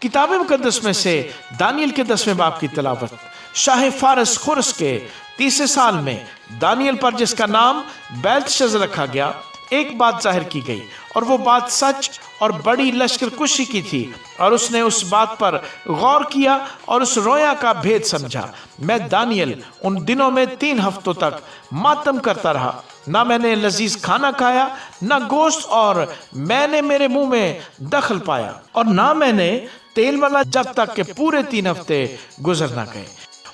किताब मुकद्दस में से दानियल के 10वें बाब की तिलावत। शाह फारस खुरस के 30 साल में दानियल पर, जिसका नाम बेल्तशस्सर रखा गया, एक बात जाहिर की गई, और वो बात सच और बड़ी लश्कर कुशी की थी। और उसने उस बात पर गौर किया और उस रोया का भेद समझा। मैं दानियल उन दिनों में 3 हफ्तों तक मातम करता रहा, ना मैंने लजीज खाना खाया, ना गोश्त, और मैंने मेरे मुंह में दखल पाया, और ना मैंने तेल वाला, जब तक के पूरे 3 हफ्ते गुजर ना गए।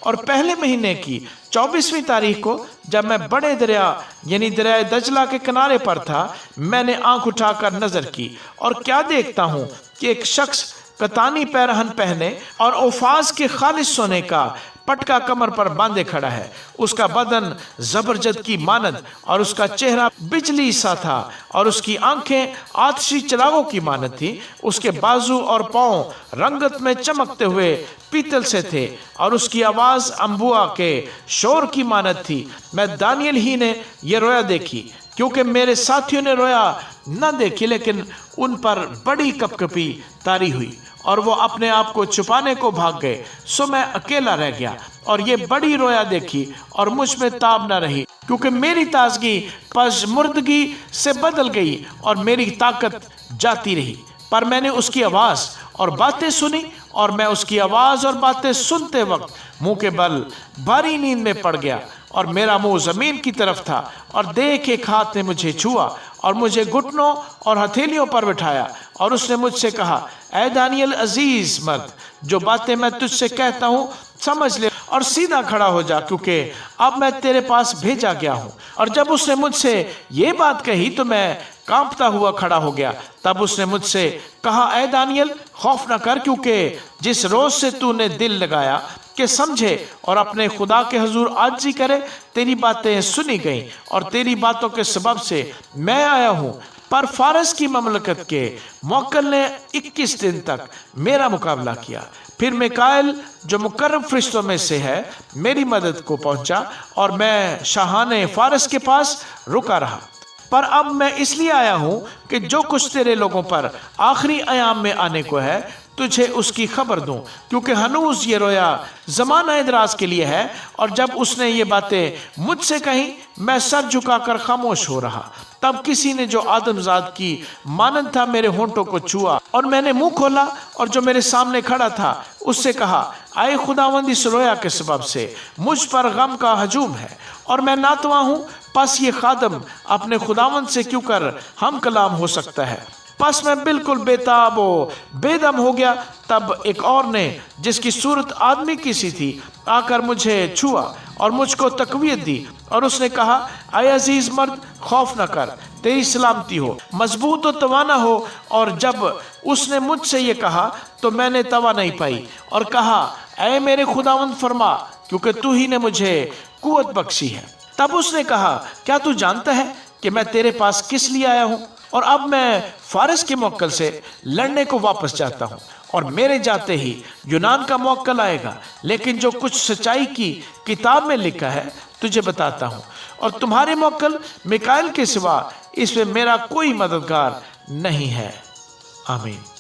और पहले महीने की 24वीं तारीख को, जब मैं बड़े दरिया यानी दरिया दजला के किनारे पर था, मैंने आंख उठाकर नजर की, और क्या देखता हूं कि एक शख्स कतानी पैरहन पहने और ओफाज के खालिस सोने का पटका कमर पर बांधे खड़ा है। उसका बदन जबरजद की मानद, और उसका चेहरा बिजली सा था, और उसकी आंखें आतशी चिरागों की मानद थी। उसके बाजू और पांव रंगत में चमकते हुए पीतल से थे, और उसकी आवाज अंबुआ के शोर की मानद थी। मैं दानियल ही ने यह रोया देखी, क्योंकि मेरे साथियों ने रोया न देखी, लेकिन उन पर बड़ी कपकपी तारी हुई, और वो अपने आप को छुपाने को भाग गए। सो मैं अकेला रह गया और ये बड़ी रोया देखी, और मुझ में ताब न रही, क्योंकि मेरी ताजगी पशमुर्दगी से बदल गई और मेरी ताकत जाती रही। पर मैंने उसकी आवाज़ और बातें सुनी, और मैं उसकी आवाज़ और बातें सुनते वक्त मुंह के बल भारी नींद में पड़ गया, और मेरा मुंह ज़मीन की तरफ था। और देख एक हाथ ने मुझे छुआ और मुझे घुटनों और हथेलियों पर बिठाया, और उसने मुझसे कहा, ऐ दानियल अजीज मर्द, जो बातें मैं तुझसे कहता हूँ समझ ले और सीधा खड़ा हो जा, क्योंकि अब मैं तेरे पास भेजा गया हूँ। और जब उसने मुझसे ये बात कही तो मैं कांपता हुआ खड़ा हो गया। तब उसने मुझसे कहा, ऐ दानियल, खौफ न कर, क्योंकि जिस रोज से तूने दिल लगाया कि समझे और अपने खुदा के हुजूर आजी करे, तेरी बातें सुनी गई, और तेरी बातों के सबब से मैं आया हूँ। पर फारस की ममलकत के मौक्कल ने 21 दिन तक मेरा मुकाबला किया। फिर मिकाएल, जो मुकर्रब फरिश्तों में से है, मेरी मदद को पहुंचा, और मैं शाहाने फारस के पास रुका रहा। पर अब मैं इसलिए आया हूं कि जो कुछ तेरे लोगों पर आखिरी अयाम में आने को है, तुझे उसकी खबर दूं, क्योंकि हनूज ये रोया ज़माना दराज के लिए है। और जब उसने ये बातें मुझसे कही, मैं सर झुकाकर खामोश हो रहा। तब किसी ने, जो आदमजाद की मानंद था, मेरे होंठों को छुआ, और मैंने मुंह खोला, और जो मेरे सामने खड़ा था उससे कहा, आए खुदावंद, इस रोया के सबब से मुझ पर गम का हजूम है, और मैं नातवा हूँ। पस ये खादम अपने खुदावंद से क्यों कर हम कलाम हो सकता है। पस मैं बिल्कुल बेताब व बेदम हो गया। तब एक और ने, जिसकी सूरत आदमी की सी थी, आकर मुझे छुआ और मुझको तकवीत दी, और उसने कहा, ऐ अजीज मर्द, खौफ न कर, तेरी सलामती हो, मजबूत और तवाना हो। और जब उसने मुझसे ये कहा तो मैंने तवा नहीं पाई, और कहा, ऐ मेरे खुदावंद फरमा, क्योंकि तू ही ने मुझे कुव्वत बख्शी है। तब उसने कहा, क्या तू जानता है कि मैं तेरे पास किस लिए आया हूँ? और अब मैं फारस के मौक्कल से लड़ने को वापस जाता हूँ, और मेरे जाते ही यूनान का मौक्कल आएगा। लेकिन जो कुछ सच्चाई की किताब में लिखा है तुझे बताता हूँ, और तुम्हारे मौक्कल मिकाएल के सिवा इसमें मेरा कोई मददगार नहीं है। आमीन।